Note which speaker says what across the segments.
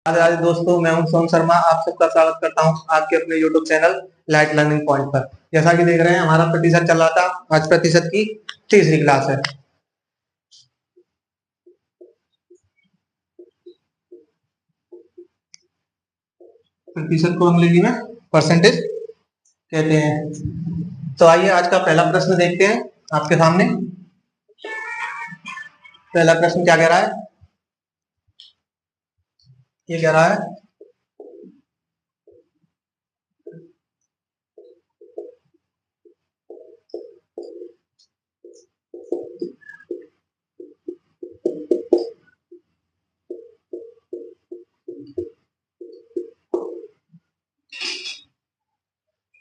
Speaker 1: राधे राधे दोस्तों, मैं हूं सोम शर्मा। आप सबका स्वागत करता हूं आपके अपने YouTube channel light learning point पर। जैसा कि देख रहे हैं, हमारा प्रतिशत चल रहा था। आज प्रतिशत की तीसरी क्लास है। प्रतिशत को अंग्रेजी में परसेंटेज कहते हैं। तो आइए आज का पहला प्रश्न देखते हैं आपके सामने। पहला प्रश्न क्या कह रहा है? ये कह रहा है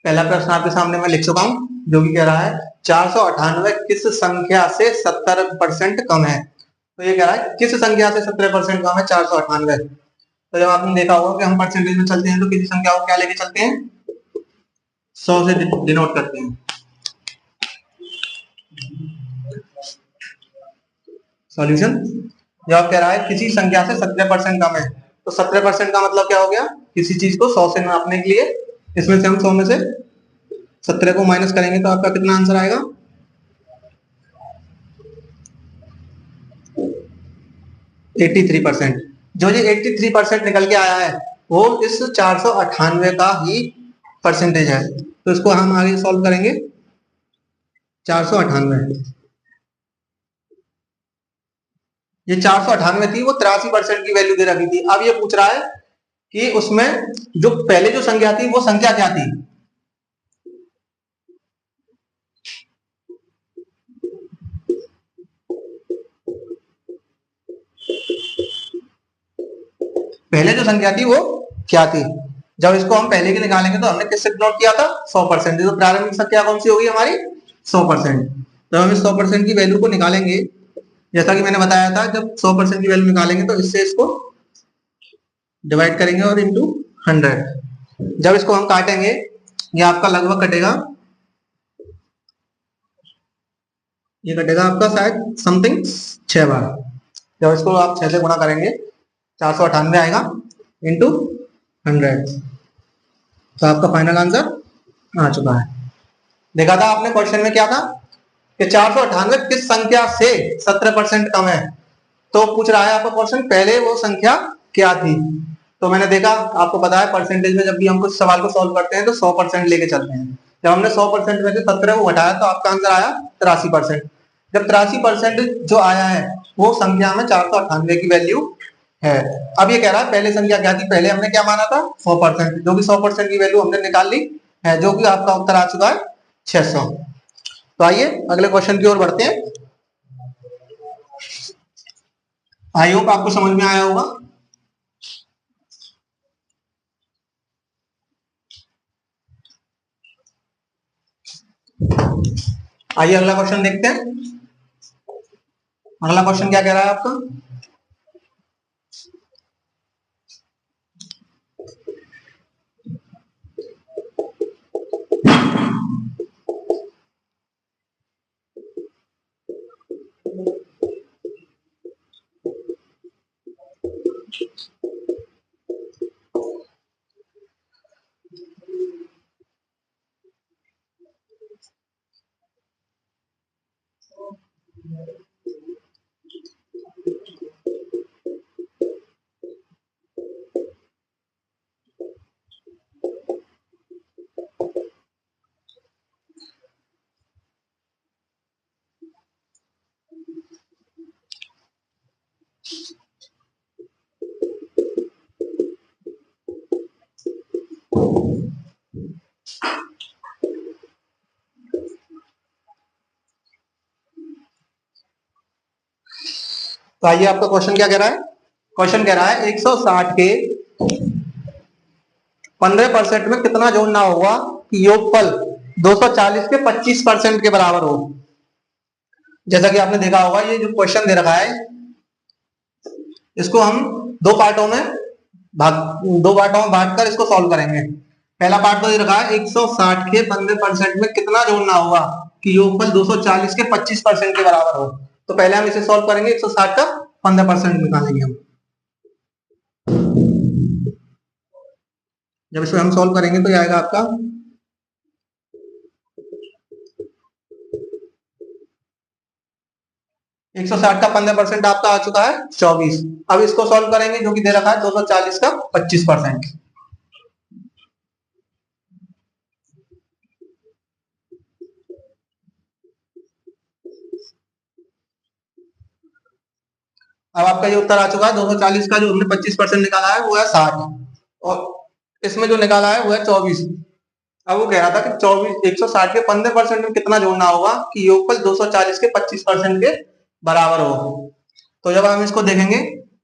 Speaker 1: पहला प्रश्न आपके सामने मैं लिख चुका हूं, जो कि कह रहा है 498 किस संख्या से 70% कम है। तो ये कह रहा है किस संख्या से 70% कम है 498। तो जब आपने देखा होगा कि हम परसेंटेज में चलते हैं तो किसी संख्या को क्या लेके चलते हैं? 100 से डिनोट करते हैं। सॉल्यूशन जवाब कह रहा है किसी संख्या से 17% कम है। तो 17% का मतलब क्या हो गया? किसी चीज को 100 से नापने के लिए इसमें से हम 100 में से 17 को माइनस करेंगे तो आपका कितना आंसर आएगा? 83%। जो ये 83% निकल के आया है वो इस 498 का ही परसेंटेज है। तो इसको हम आगे सॉल्व करेंगे। 498, ये 498 थी, वो 83% की वैल्यू दे रखी थी। अब ये पूछ रहा है कि उसमें जो पहले जो संख्या थी वो संख्या क्या थी? पहले जो संख्या थी वो क्या थी? जब इसको हम पहले की निकालेंगे तो हमने किससे डिनोट किया था? 100%। तो प्रारंभिक संख्या कौन सी होगी हमारी? 100%। तो हम इस 100% की वैल्यू को निकालेंगे। जैसा कि मैंने बताया था, जब 100% की वैल्यू निकालेंगे तो इससे इसको डिवाइड करेंगे और इंटू 100। जब इसको हम काटेंगे, ये आपका लगभग कटेगा, ये कटेगा आपका शायद समथिंग 6 बार। जब इसको आप 6 से गुणा करेंगे 498 आएगा इंटू 100। तो आपका फाइनल आंसर आ चुका है। देखा था आपने क्वेश्चन में क्या था कि 498 किस संख्या से 17% कम है। तो पूछ रहा है आपका क्वेश्चन पहले वो संख्या क्या थी। तो मैंने देखा, आपको पता है परसेंटेज में जब भी हम कुछ सवाल को सॉल्व करते हैं तो 100% लेके चलते हैं। जब हमने 100% में से 17 को घटाया तो आपका आंसर आया 83%। जब 83% जो आया है वो संख्या में 498 की वैल्यू है। अब ये कह रहा है पहले संख्या क्या थी? पहले हमने क्या माना था? 100%, जो कि 100% की वैल्यू हमने निकाल ली है, जो कि आपका उत्तर आ चुका है 600। तो आइए अगले क्वेश्चन की ओर बढ़ते हैं। आई होप आपको समझ में आया होगा। आइए अगला क्वेश्चन देखते हैं। अगला क्वेश्चन क्या कह रहा है आपका? तो आइए आपका क्वेश्चन क्या कह रहा है? क्वेश्चन कह रहा है 160 के 15% में कितना जोड़ना होगा कि योगफल 240 के 25% के बराबर हो। जैसा कि आपने देखा होगा, ये जो क्वेश्चन दे रखा है इसको हम दो पार्टों में बांटकर इसको सॉल्व करेंगे। पहला पार्ट तो ये रखा है 160 के 15% में कितना जोड़ना होगा कि योगफल 240 के 25% के बराबर हो। तो पहले हम इसे सॉल्व करेंगे, 160 का 15% निकालेंगे हम। जब इसको हम सॉल्व करेंगे तो ये आएगा आपका 160 का 15% आपका आ चुका है 24। अब इसको सॉल्व करेंगे जो कि दे रखा है 240 का 25%। अब आपका ये उत्तर आ चुका है 240 का जो हमने 25% निकाला है वो है 60 और इसमें जो निकाला है वो है 24। अब वो कह रहा था कि 24 160 के 15% में कितना जोड़ना होगा कि योगफल 240 के 25% के बराबर हो। तो जब हम इसको देखेंगे,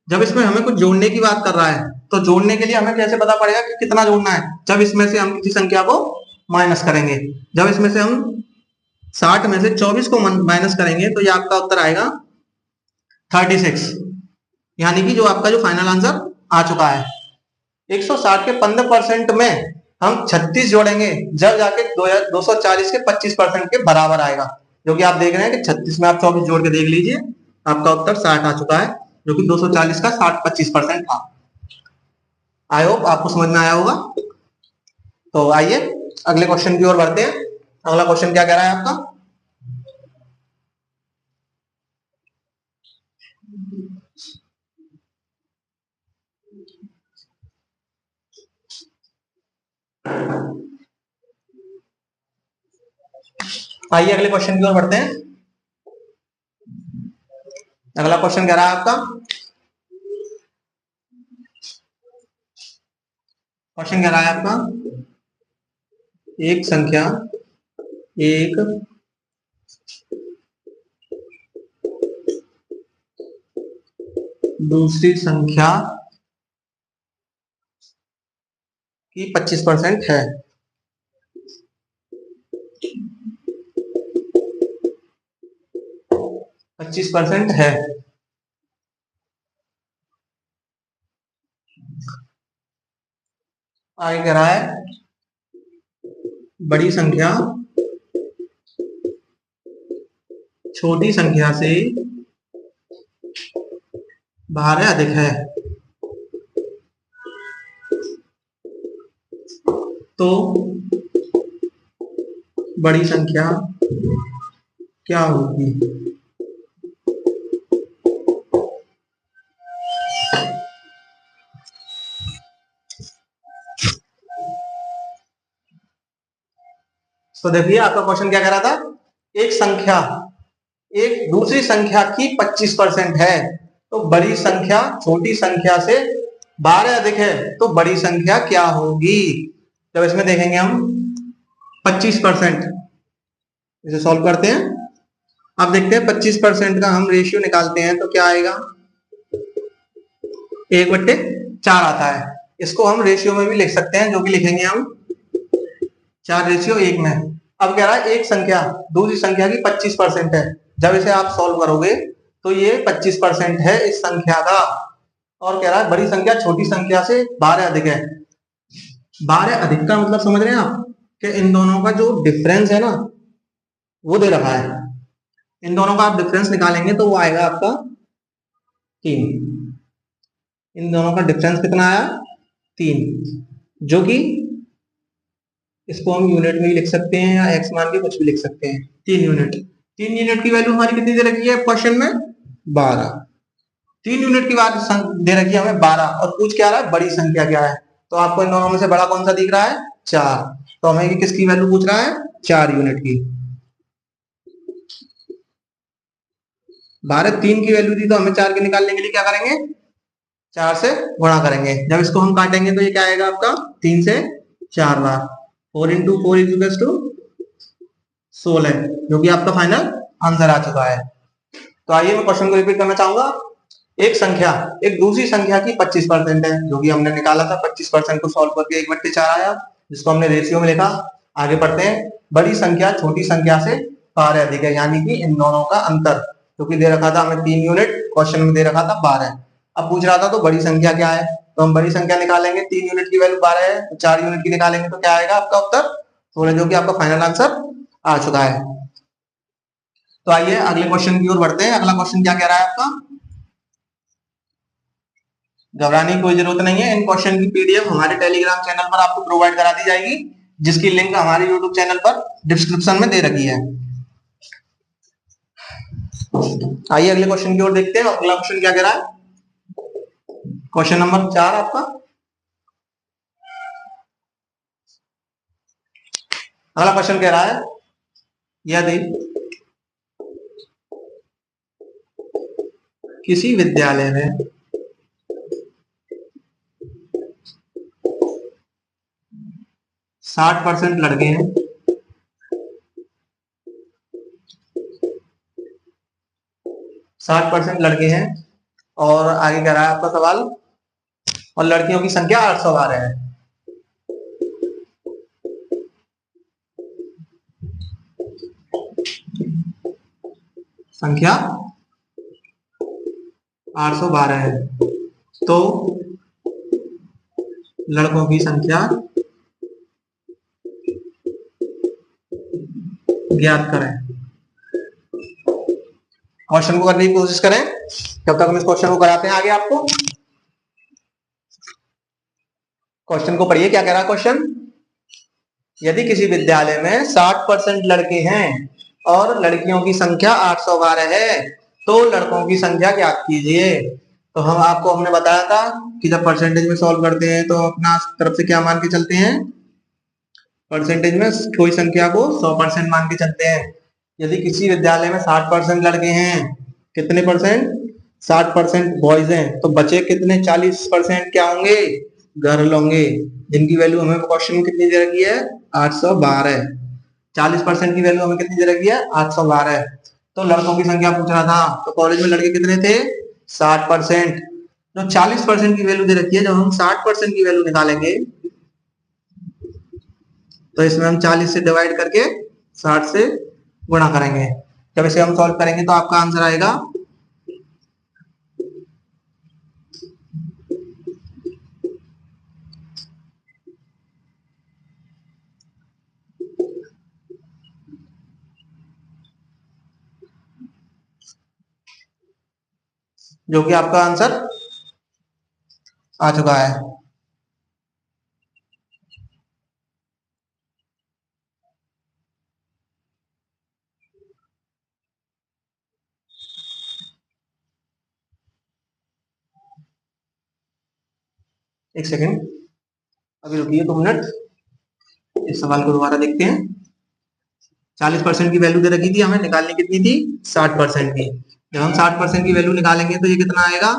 Speaker 1: जब इसमें हमें कुछ जोड़ने की बात कर रहा है तो जोड़ने के लिए हमें कैसे पता पड़ेगा कि कितना जोड़ना है? जब इसमें से हम किसी संख्या को माइनस करेंगे। जब इसमें से हम 60 में से 24 को माइनस करेंगे तो ये आपका उत्तर आएगा 36, यानी कि जो आपका जो फाइनल आंसर आ चुका है। 160 के 15% में हम 36 जोड़ेंगे जब जाके 240 के 25% के बराबर आएगा, जो कि आप देख रहे हैं कि 36 में आप 24 जोड़ के देख लीजिए, आपका उत्तर 60 आ चुका है, जो कि 240 का 60-25% था। आई होप आपको समझ में आया होगा। तो आइए अगले क्वेश्चन की ओर बढ़ते हैं। अगला क्वेश्चन क्या कह रहा है आपका? आइए अगले क्वेश्चन की ओर बढ़ते हैं। अगला क्वेश्चन कह रहा है आपका, क्वेश्चन कह रहा है आपका एक संख्या एक दूसरी संख्या की 25% है। पच्चीस परसेंट है। आगे कह रहा है बड़ी संख्या छोटी संख्या से भार अधिक है, तो बड़ी संख्या क्या होगी? तो देखिए आपका क्वेश्चन क्या कह रहा था, एक संख्या एक दूसरी संख्या की 25% है, तो बड़ी संख्या छोटी संख्या से 12 अधिक है, तो बड़ी संख्या क्या होगी? जब इसमें देखेंगे हम 25%, इसे सॉल्व करते हैं। अब देखते हैं 25% का हम रेशियो निकालते हैं तो क्या आएगा, 1/4 आता है। इसको हम रेशियो में भी लिख सकते हैं, जो कि लिखेंगे हम 4:1 में। अब कह रहा है एक संख्या दूसरी संख्या की 25% है, जब इसे आप सॉल्व करोगे तो ये 25% है इस संख्या का, और कह रहा है बड़ी संख्या छोटी संख्या से 12 अधिक है। 12 अधिक का मतलब समझ रहे हैं आप कि इन दोनों का जो डिफरेंस है ना वो दे रखा है, इन दोनों का आप डिफरेंस निकालेंगे तो वो आएगा आपका 3। इन दोनों का डिफरेंस कितना आया? 3, जो कि इसको हम यूनिट में भी लिख सकते हैं या एक्स मान के कुछ भी लिख सकते हैं। 3 यूनिट, 3 यूनिट की वैल्यू हमारी कितनी दे रखी है क्वेश्चन में? 12। 3 यूनिट की बात दे रखी है हमें 12, और पूछ क्या रहा है, बड़ी संख्या क्या है। तो आपको इन दोनों में से बड़ा कौन सा दिख रहा है? 4। तो हमें किसकी वैल्यू पूछ रहा है? 4 यूनिट की। 12 3 की वैल्यू दी, तो हमें 4 के निकालने के लिए क्या करेंगे? 4 से गुणा करेंगे। जब इसको हम काटेंगे तो ये क्या आएगा आपका? 3 से 4 बार, 4 इंटू 4 इज टू 16, जो कि आपका फाइनल आंसर आ चुका है। तो आइए मैं क्वेश्चन को रिपीट करना चाहूंगा। एक संख्या एक दूसरी संख्या की 25% है, जो कि हमने निकाला था। 25% को सॉल्व करके 1/4 आया, जिसको हमने रेशियो में लिखा। आगे बढ़ते हैं। बड़ी संख्या छोटी संख्या से 12 अधिक है, यानी कि इन दोनों का अंतर, जो कि दे रखा था हमें 3 यूनिट, क्वेश्चन में दे रखा था 12। अब पूछ रहा था तो बड़ी संख्या क्या है, तो हम बड़ी संख्या निकालेंगे। 3 यूनिट की वैल्यू 12 है, तो 4 यूनिट की निकालेंगे तो क्या आएगा आपका उत्तर? 16, जो कि आपका फाइनल आंसर आ चुका है। तो आइए अगले क्वेश्चन की ओर बढ़ते हैं। अगला क्वेश्चन क्या कह रहा है आपका? घबराने की कोई जरूरत नहीं है। इन क्वेश्चन की पीडीएफ हमारे टेलीग्राम चैनल पर आपको प्रोवाइड करा दी जाएगी, जिसकी लिंक हमारे यूट्यूब चैनल पर डिस्क्रिप्शन में दे रखी है। आइए अगले क्वेश्चन की ओर देखते हैं। अगला क्वेश्चन क्या कह रहा है? क्वेश्चन नंबर 4 आपका। अगला क्वेश्चन कह रहा है, यदि किसी विद्यालय में 60% लड़के हैं, 60% लड़के हैं, और आगे कह रहा है आपका सवाल, और लड़कियों की संख्या 812 है। संख्या 812 है, तो लड़कों की संख्या ज्ञात करें। क्वेश्चन को करने की कोशिश करें, जब तक हम इस क्वेश्चन को कराते हैं आगे आपको। क्वेश्चन को पढ़िए, क्या कह रहा है क्वेश्चन? यदि किसी विद्यालय में 60% लड़के हैं और लड़कियों की संख्या 812 है, तो लड़कों की संख्या ज्ञात कीजिए। तो हमने बताया था कि जब परसेंटेज में सॉल्व करते हैं तो अपना तरफ से क्या मान के चलते हैं? परसेंटेज में कोई संख्या को 100% मान के चलते हैं। यदि किसी विद्यालय में 60% लड़के हैं, कितने परसेंट? 60% बॉयज हैं, तो बचे कितने? 40% क्या होंगे? गर्ल होंगे, जिनकी वैल्यू हमें क्वेश्चन में कितनी दे रखी है? 812। 40% की वैल्यू हमें कितनी दे रखी है? 812। तो लड़कों की संख्या पूछ रहा था, तो कॉलेज में लड़के कितने थे? 60%। जो 40% की वैल्यू दे रखी है, जब हम 60% की वैल्यू निकालेंगे तो इसमें हम 40 से डिवाइड करके 60 से गुणा करेंगे। जब इसे हम सॉल्व करेंगे तो आपका आंसर आएगा, जो कि आपका आंसर आ चुका है। एक सेकेंड, अभी रुकिए 2 मिनट, इस सवाल को दोबारा देखते हैं। 40% की वैल्यू दे रखी थी, हमें निकालनी कितनी थी? 60% की। जब हम 60% की वैल्यू निकालेंगे तो ये कितना आएगा?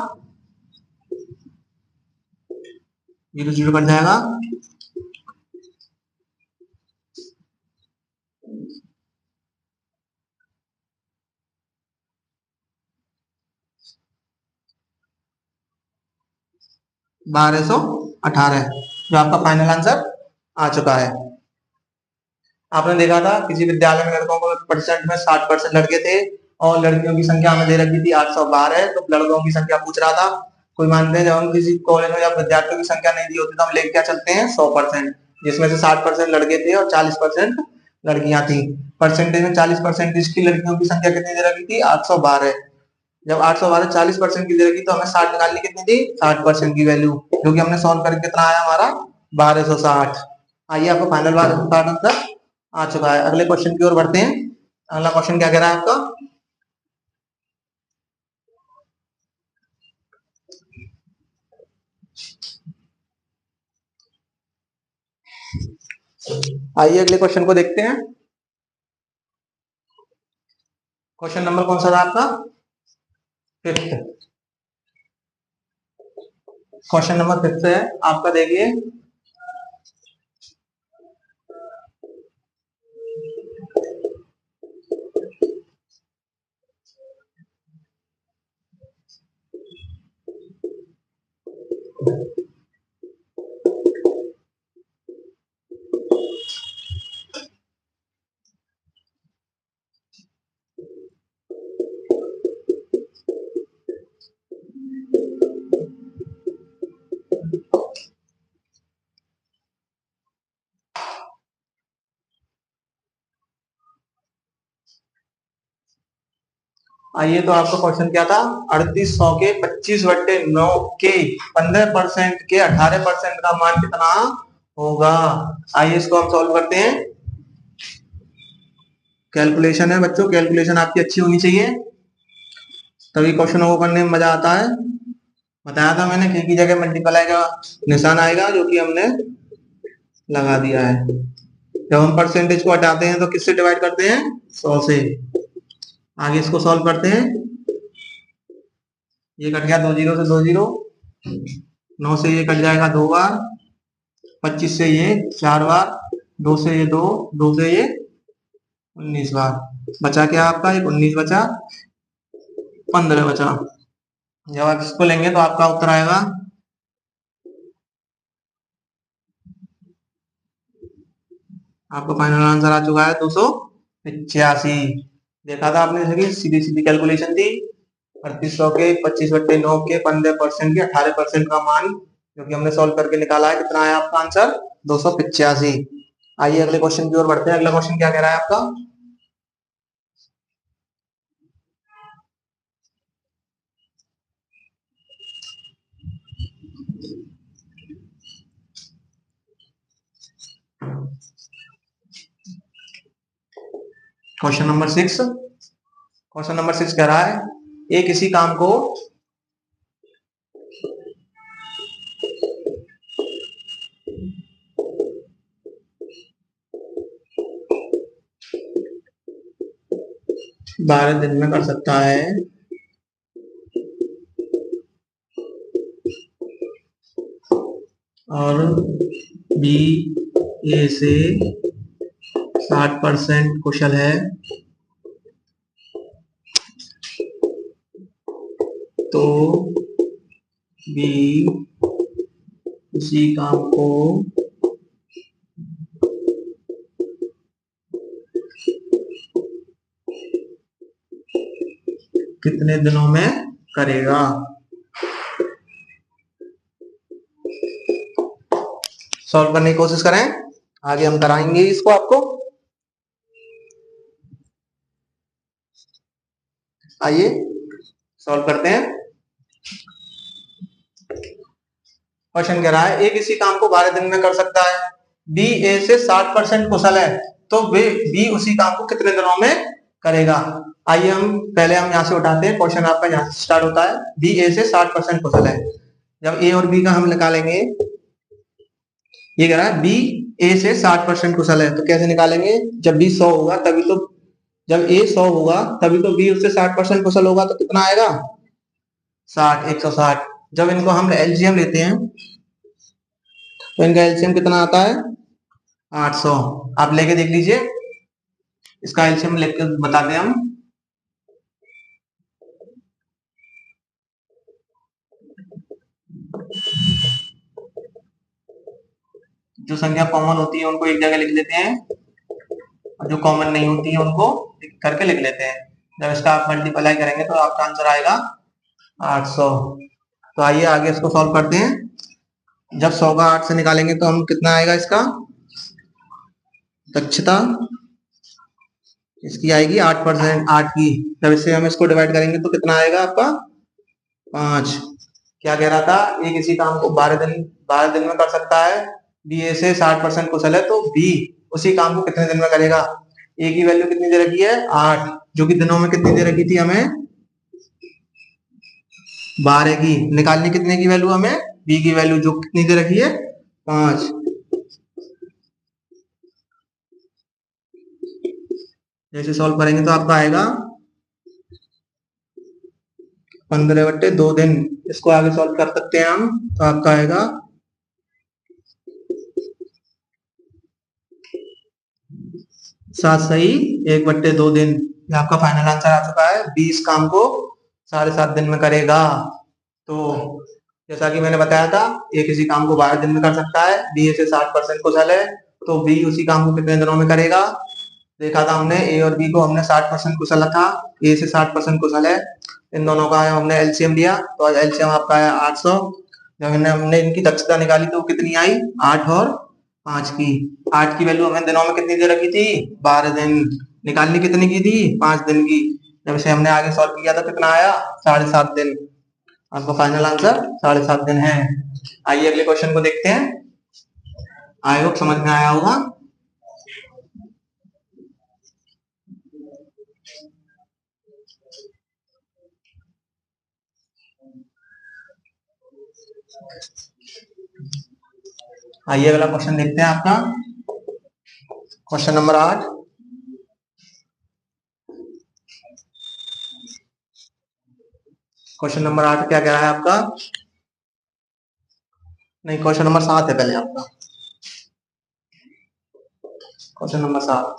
Speaker 1: 0 0 कट जाएगा, 1218, जो आपका फाइनल आंसर आ चुका है। आपने देखा था किसी विद्यालय में लड़कों को परसेंट में 60% लड़के थे और लड़कियों की संख्या हमें दे रखी थी 812। तो लड़कों की संख्या पूछ रहा था। कोई मानते हैं जब हम किसी कॉलेज में जब विद्यार्थियों की संख्या नहीं दी होती तो हम लेके क्या चलते हैं? 100%, जिसमें से 60% लड़के थे और 40% लड़कियां थी। परसेंटेज में 40% की लड़कियों की संख्या कितनी दे रखी थी? 812। जब 812 40% की दे रखी तो हमें 60 निकालनी कितनी थी? 60% की वैल्यू, जो कि हमने सॉल्व करके कितना आया हमारा? 1260। आइए आपको फाइनल आंसर आ चुका है। अगले क्वेश्चन की ओर बढ़ते हैं। अगला क्वेश्चन क्या कह रहा है आपका? आइए अगले क्वेश्चन को देखते हैं। क्वेश्चन नंबर कौन सा था आपका? 5th। क्वेश्चन नंबर 5th है आपका, देखिए। आइए, तो आपका क्वेश्चन क्या था? 3800 के 25/9 के 15% के 18% का मान कितना होगा? आइए इसको हम सॉल्व करते हैं। कैलकुलेशन है बच्चों, कैलकुलेशन आपकी अच्छी होनी चाहिए, तभी क्वेश्चनों को करने में मजा आता है। बताया था मैंने, के की जगह मल्टीप्लाई का निशान आएगा, जो कि हमने लगा दिया है। जब हम परसेंटेज को हटाते हैं तो किससे डिवाइड करते हैं? 100 से। आगे इसको सॉल्व करते हैं। ये कट गया 2 जीरो से 2 जीरो, 9 से ये कट जाएगा 2 बार, 25 से ये 4 बार, 2 से ये 2, 2 से ये 19 बार। बचा क्या आपका? एक 19 बचा, 15 बचा। जब आप इसको लेंगे तो आपका उत्तर आएगा आपका फाइनल आंसर आ चुका है 285। देखा था आपने, जैसे कि सीधी सीधी कैलकुलेशन थी। 3800 के 25/9 के 15% के 18% का मान, जो कि हमने सॉल्व करके निकाला है। कितना है आपका आंसर? 285। आइए अगले क्वेश्चन की ओर बढ़ते हैं। अगला क्वेश्चन क्या कह रहा है आपका? Question number 6। क्वेश्चन नंबर 6 कह रहा है, एक किसी काम को 12 दिन में कर सकता है, और बी ए से 60% कुशल है, तो बी उसी काम को कितने दिनों में करेगा? सॉल्व करने की कोशिश करें, आगे हम कराएंगे इसको आपको। आइए सॉल्व करते हैं। क्वेश्चन कह रहा है, एक इसी काम को 12 दिन में कर सकता है, बी ए से 60% कुशल है, तो वे बी उसी काम को कितने दिनों में करेगा? आइए हम पहले यहाँ से उठाते हैं। क्वेश्चन आपका यहाँ से स्टार्ट होता है, बी ए से 60% कुशल है। जब ए और बी का हम निकालेंगे, ये कह रहा है बी ए से 60% कुशल है, तो कैसे निकालेंगे? जब बी 100 होगा तभी तो, जब ए 100 होगा तभी तो बी उससे 60% कुशल होगा, तो कितना आएगा? 60, 160। जब इनको हम एलसीएम लेते हैं तो इनका एलसीएम कितना आता है? 800। आप लेके देख लीजिए, इसका एलसीएम लेकर बता दें हम। जो संख्या कॉमन होती है उनको एक जगह लिख लेते हैं, और जो कॉमन नहीं होती है उनको करके लिख लेते हैं। जब इसका आप मल्टीप्लाई करेंगे तो आपका आंसर आएगा 800। तो आइए आगे इसको सॉल्व करते हैं। जब 100 का 8 से निकालेंगे तो हम कितना आएगा? इसका दक्षता इसकी आएगी 8%, 8 की। जब इससे हम इसको डिवाइड करेंगे तो कितना आएगा आपका? 5। क्या कह रहा था? एक इसी काम को 12 दिन में कर सकता है, बी ए से 60% कुशल है, तो बी उसी काम को कितने दिन में करेगा? ए की वैल्यू कितनी दे रखी है? 8, जो कि दिनों में कितनी दे रखी थी हमें? 12 की। निकालनी कितने की वैल्यू हमें? बी की वैल्यू, जो कितनी दे रखी है? 5। जैसे सॉल्व करेंगे तो आपका आएगा 15/2 दिन। इसको आगे सॉल्व कर सकते हैं हम, तो आपका आएगा 7 सही 1/2 दिन। ये आपका फाइनल आंसर आ चुका है। 20 काम को 7.5 दिन में करेगा। तो जैसा कि मैंने बताया था, ए किसी काम को 12 दिन में कर सकता है, बी ए से 60% कुशल है, तो बी उसी काम को कितने दिनों में करेगा? देखा था हमने, ए और बी को हमने 60% कुशल था, ए से 60% कुशल है। इन दोनों का हमने एलसीएम लिया, तो एलसीएम आपका आया 800। जब हमने इनकी दक्षता निकाली तो कितनी आई? 8 और 5 की। 8 की वैल्यू हमें दिनों में कितनी दे रखी थी? 12 दिन। निकालनी कितनी की थी? 5 दिन की। जब इसे हमने आगे सॉल्व किया तो कितना आया, 7.5 दिन। आपका फाइनल आंसर 7.5 दिन है। आइए अगले क्वेश्चन को देखते हैं। आई होप समझ में आया होगा। आइए अगला क्वेश्चन देखते हैं आपका, क्वेश्चन नंबर 8। क्वेश्चन नंबर 8 क्या कह रहा है आपका, नहीं क्वेश्चन नंबर 7 है पहले आपका। क्वेश्चन नंबर 7,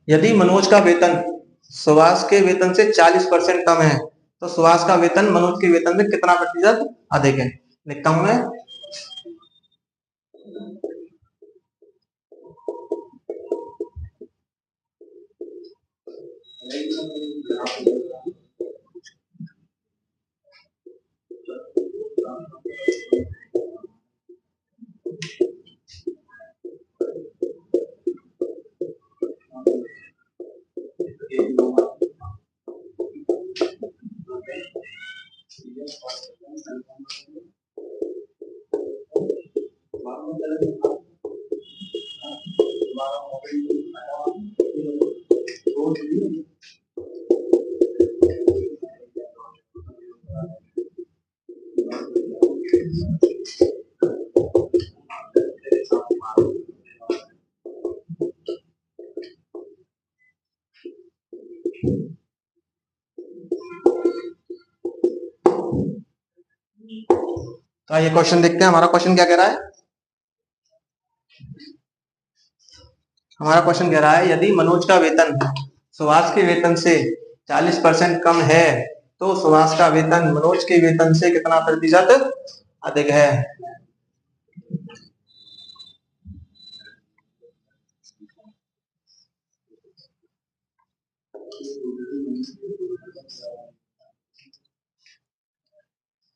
Speaker 1: यदि मनोज का वेतन सुभाष के वेतन से 40% कम है तो सुभाष का वेतन मनोज के वेतन से कितना प्रतिशत अधिक है। लिखता हूं मैं। तो ये क्वेश्चन देखते हैं, हमारा क्वेश्चन क्या कह रहा है। हमारा क्वेश्चन कह रहा है यदि मनोज का वेतन सुभाष के वेतन से 40% कम है तो सुभाष का वेतन मनोज के वेतन से कितना प्रतिशत अधिक है।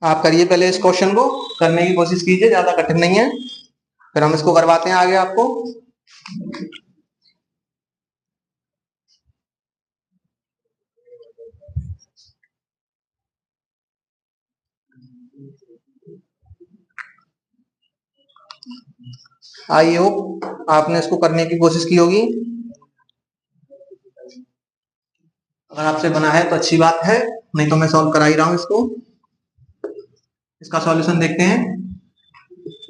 Speaker 1: आप करिए पहले इस क्वेश्चन को, करने की कोशिश कीजिए, ज्यादा कठिन नहीं है, फिर हम इसको करवाते हैं आगे आपको। आई होप आपने इसको करने की कोशिश की होगी। अगर आपसे बना है तो अच्छी बात है, नहीं तो मैं सॉल्व करा ही रहा हूं इसको। इसका सॉल्यूशन देखते हैं।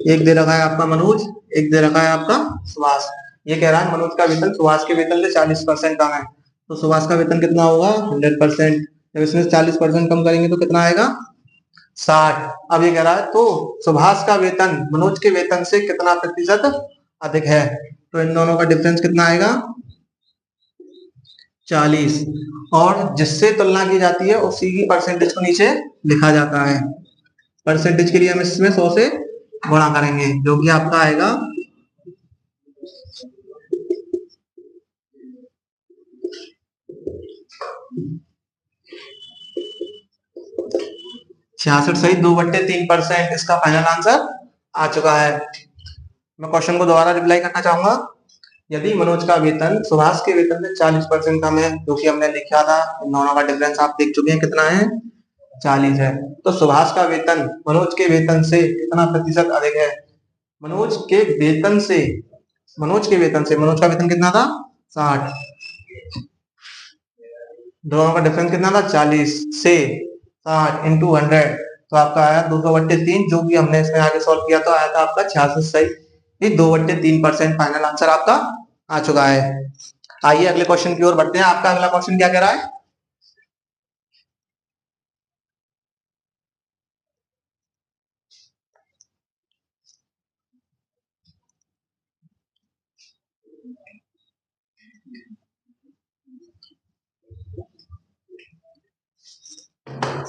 Speaker 1: एक दे रखा है आपका मनोज, एक दे रखा है आपका सुभाष। ये कह रहा है मनोज का वेतन सुभाष के वेतन से 40% कम है तो सुभाष का वेतन कितना होगा, 100%। जब इसमें 40% कम करेंगे तो कितना आएगा, 60। अब ये कह रहा है तो सुभाष का वेतन मनोज के वेतन से कितना प्रतिशत अधिक है, तो इन दोनों का डिफरेंस कितना आएगा, 40। और जिससे तुलना की जाती है उसी की परसेंटेज को नीचे लिखा जाता है। परसेंटेज के लिए हम इसमें 100 से गुणा करेंगे जो कि आपका आएगा 66.2/3%। इसका फाइनल आंसर आ चुका है। मैं क्वेश्चन को दोबारा रिप्लाई करना चाहूंगा। यदि मनोज का वेतन सुभाष के वेतन से 40% कम है, जो कि हमने लिखा था, दोनों का डिफरेंस आप देख चुके हैं कितना है, 40 है, तो सुभाष का वेतन मनोज के वेतन से कितना प्रतिशत अधिक है। मनोज के वेतन से मनोज के वेतन से मनोज का वेतन कितना था, 60, दोनों का डिफरेंस कितना था, 40 से 60 इंटू 100, तो आपका आया 2/3, जो भी हमने इसमें आगे सॉल्व किया तो आया था आपका 66.2/3%। फाइनल आंसर आपका आ चुका है। आइए अगले क्वेश्चन की ओर बढ़ते हैं। आपका अगला क्वेश्चन क्या कह रहा है,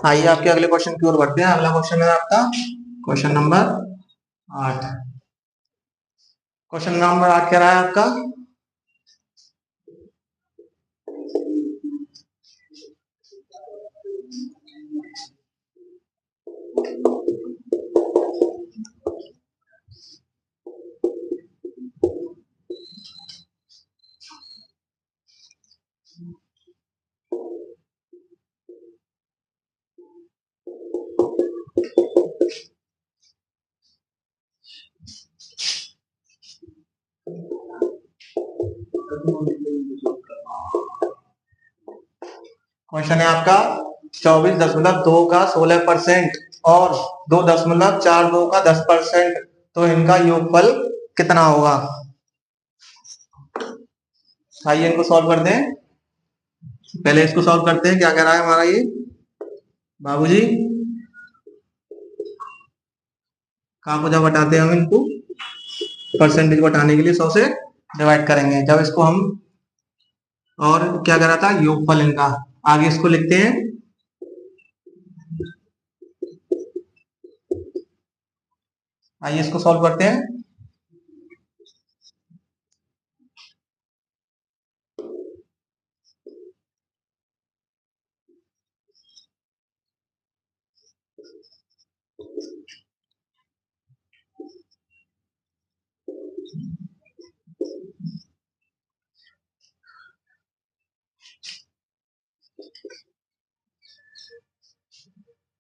Speaker 1: आइए आपके अगले क्वेश्चन की ओर बढ़ते हैं। अगला क्वेश्चन है आपका क्वेश्चन नंबर 8। क्वेश्चन नंबर 8 कह रहा है आपका क्वेश्चन है आपका 24.2 का 16% और 2.42 का 10%, तो इनका योगफल कितना होगा। आइए इनको सॉल्व करते हैं। पहले इसको सॉल्व करते हैं। क्या कह रहा है हमारा ये बाबूजी, कहाँ को जब हटाते हैं हम इनको परसेंटेज को हटाने के लिए 100 से डिवाइड करेंगे। जब इसको हम, और क्या कह रहा था, योगफल इनका, आगे इसको लिखते हैं। आइए इसको सॉल्व करते हैं।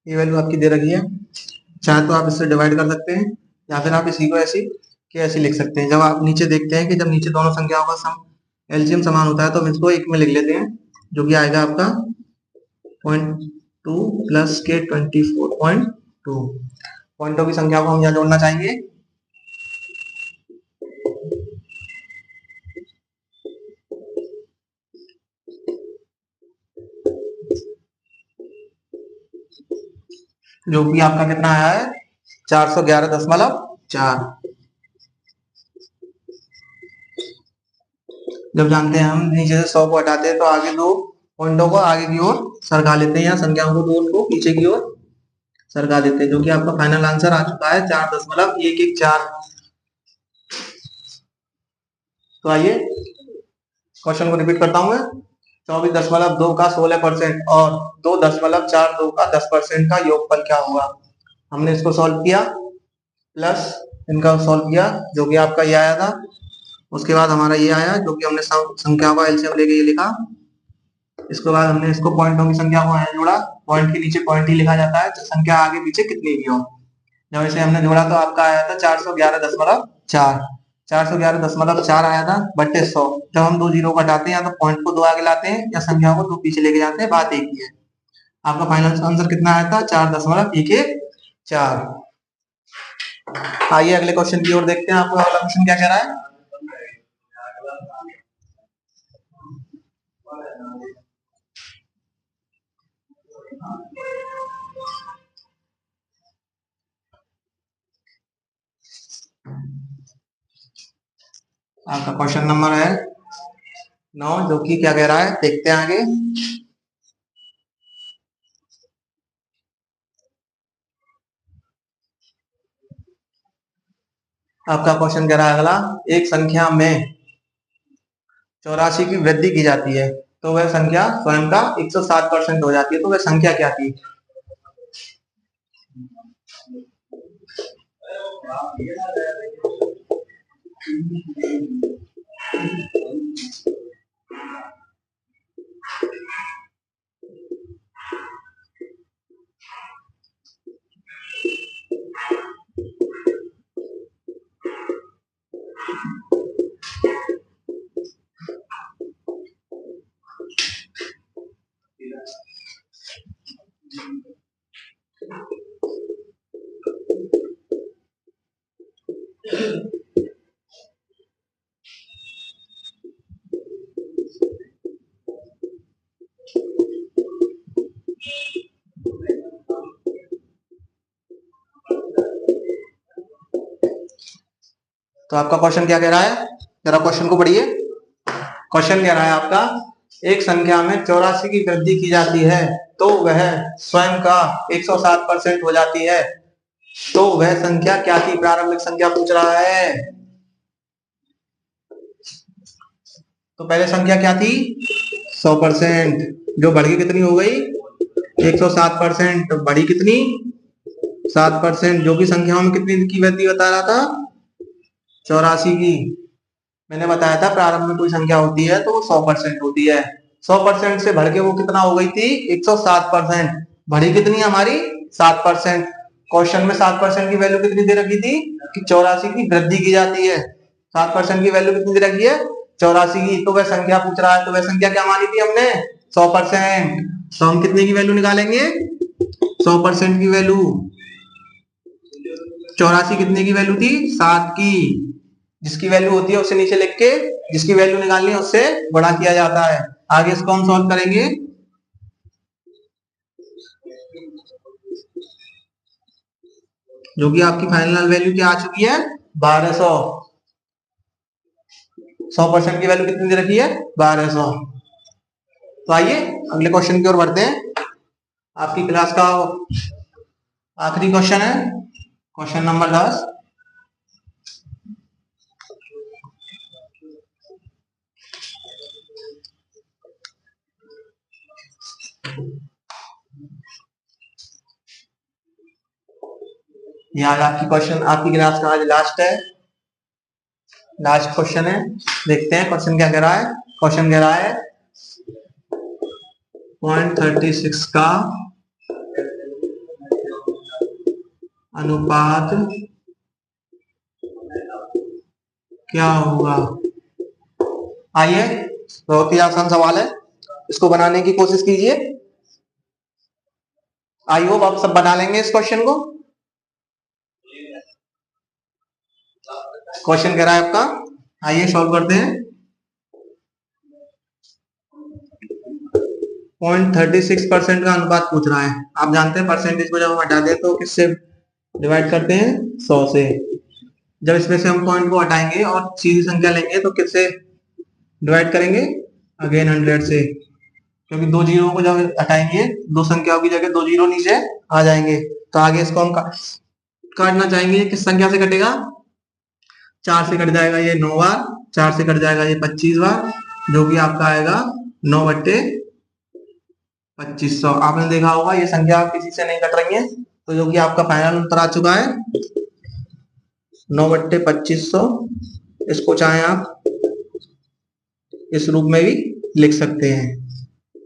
Speaker 1: ये वैल्यू आपकी दे रखी है, चाहे तो आप इससे डिवाइड कर सकते हैं या फिर आप इसी को ऐसी के ऐसी लिख सकते हैं। जब आप नीचे देखते हैं कि जब नीचे दोनों संख्याओं का सम एलसीएम समान होता है तो हम इसको एक में लिख लेते हैं, जो कि आएगा आपका 0.2 प्लस के 24.2। पॉइंटों की संख्या को हम यहाँ जोड़ना चाहेंगे। जो कि आपका कितना आया है 411.4। जब जानते हैं हम नीचे से 100 को हटाते हैं तो आगे दो पॉइंटों को आगे की ओर सरका लेते हैं, या संख्याओं को दो को पीछे की ओर सरका देते हैं, जो कि आपका फाइनल आंसर आ चुका है 4.114। तो आइए क्वेश्चन को रिपीट करता हूं मैं। 24.2 का 16% और 2.42 का 10% का योगफल क्या होगा। हमने इसको सॉल्व किया, प्लस इनका सॉल्व किया, जो कि आपका ये आया था। उसके बाद हमारा ये आया, जो कि हमने संख्या का एलसीएम लेके ये लिखा। इसके बाद हमने इसको पॉइंटों की संख्या को यहाँ जोड़ा। पॉइंट के नीचे पॉइंट ही लिखा जाता है, तो संख्या आगे पीछे कितनी भी हो। जब इसे हमने जोड़ा तो आपका आया था 411.4। 411.4 आया था बट्टे 100। जब हम दो जीरो को हटाते हैं या तो पॉइंट को दो आगे लाते हैं या संख्या को दो पीछे लेके जाते हैं, बात एक ही है। आपका फाइनल आंसर कितना आया था 4.114। आइए अगले क्वेश्चन की ओर देखते हैं। आपको अगला क्वेश्चन क्या कह रहा है। आपका क्वेश्चन नंबर है 9, जो कि क्या कह रहा है, देखते हैं आगे। आपका क्वेश्चन कह रहा है अगला, एक संख्या में 84 की वृद्धि की जाती है तो वह संख्या स्वयं का 107% हो जाती है, तो वह संख्या क्या थी। तो आपका क्वेश्चन क्या कह रहा है, जरा क्वेश्चन को पढ़िए। क्वेश्चन कह रहा है आपका, एक संख्या में 84 की वृद्धि की जाती है तो वह स्वयं का 107% हो जाती है, तो वह संख्या क्या थी। प्रारंभिक संख्या पूछ रहा है। तो पहले संख्या क्या थी 100%, जो बढ़ के कितनी हो गई 107%। बढ़ी कितनी 7%, जो कि संख्याओं में कितनी की वृद्धि बता रहा था 84 की। मैंने बताया था प्रारंभ में कोई संख्या होती है तो वो 100% होती है। 100% से बढ़ के वो कितना हो गई थी 107%। बढ़ी कितनी हमारी 7%। क्वेश्चन में 7% की वैल्यू कितनी दे रखी थी कि 84 की वृद्धि की जाती है। 7% की वैल्यू कितनी दे रखी है 84 की, तो वह संख्या पूछ रहा है, तो वह संख्या क्या मानी थी हमने 100%। तो हम कितने की वैल्यू निकालेंगे 100% की वैल्यू। 84 कितने की वैल्यू थी 7 की। जिसकी वैल्यू होती है उसे नीचे लिख के जिसकी वैल्यू निकालनी है उससे गुणा किया जाता है। आगे इसको हम सॉल्व करेंगे। जो कि आपकी फाइनल वैल्यू क्या आ चुकी है 1200। 100% की वैल्यू कितनी दे रखी है 1200। तो आइए अगले क्वेश्चन की ओर बढ़ते हैं। आपकी क्लास का आखिरी क्वेश्चन है, क्वेश्चन नंबर 10। ये आज आपकी क्वेश्चन आपकी क्लास का आज लास्ट है, लास्ट क्वेश्चन है। देखते हैं क्वेश्चन क्या कह रहा है। क्वेश्चन कह रहा है 0.36 का अनुपात क्या होगा। आइए, बहुत ही आसान सवाल है, इसको बनाने की कोशिश कीजिए। आई होप आप सब बना लेंगे इस क्वेश्चन को। क्वेश्चन कह रहा है आपका, आइए सॉल्व करते हैं। 0.36% का अनुपात पूछ रहा है। आप जानते हैं परसेंटेज को जब हम हटा दें तो किससे डिवाइड करते हैं 100 से। जब इसमें से हम पॉइंट को हटाएंगे और सीधी संख्या लेंगे तो किससे डिवाइड करेंगे अगेन 100 से, क्योंकि दो जीरो को जब हटाएंगे दो संख्याओं की जगह दो जीरो नीचे आ जाएंगे। तो आगे इसको हम काटना चाहेंगे, किस संख्या से कटेगा 4 से कट जाएगा ये 9 बार, 4 से कट जाएगा ये 25 बार, जो कि आपका आएगा 9/2500। आपने देखा होगा ये संख्या किसी से नहीं कट रही है, तो जो कि आपका फाइनल उत्तर आ चुका है 9/2500। इसको चाहे आप इस रूप में भी लिख सकते हैं।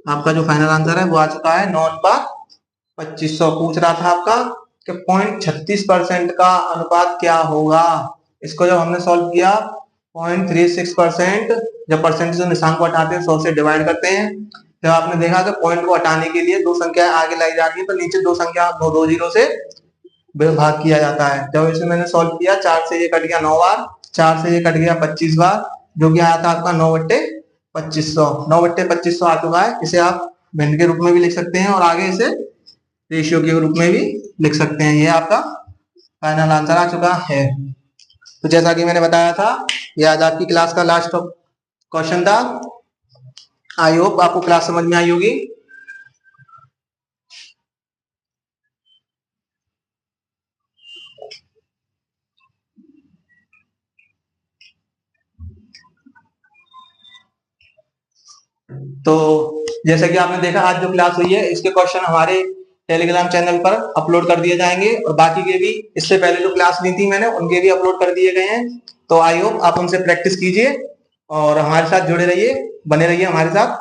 Speaker 1: आपका जो फाइनल आंसर है वो आ चुका है 9/2500। पूछ रहा था आपका कि 0.36% का अनुपात क्या होगा। इसको जब हमने सॉल्व किया 0.36%, जब परसेंटेज निशान को हटाते हैं 100 से डिवाइड करते हैं, जब आपने देखा कि पॉइंट को हटाने के लिए दो संख्या आगे लाई जा रही है तो नीचे दो संख्या दो जीरो से भाग किया जाता है। जब इसे मैंने सॉल्व किया 4 से ये कट गया 9 बार, 4 से ये कट गया 25 बार, जो कि आया था आपका 9/2500। 9/2500 आ चुका है। इसे आप भिन्न के रूप में भी लिख सकते हैं और आगे इसे रेशियो के रूप में भी लिख सकते हैं। ये आपका फाइनल आंसर आ चुका है। तो जैसा कि मैंने बताया था ये आज आपकी क्लास का लास्ट क्वेश्चन था। आई होप आपको क्लास समझ में आई होगी। तो जैसा कि आपने देखा आज जो क्लास हुई है इसके क्वेश्चन हमारे टेलीग्राम चैनल पर अपलोड कर दिए जाएंगे और बाकी के भी इससे पहले जो क्लास ली थी मैंने उनके भी अपलोड कर दिए गए हैं। तो आई होप आप उनसे प्रैक्टिस कीजिए और हमारे साथ जुड़े रहिए, बने रहिए हमारे साथ।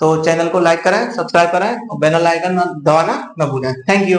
Speaker 1: तो चैनल को लाइक करें, सब्सक्राइब करें और बेल आइकन दबाना न भूलें। Thank you.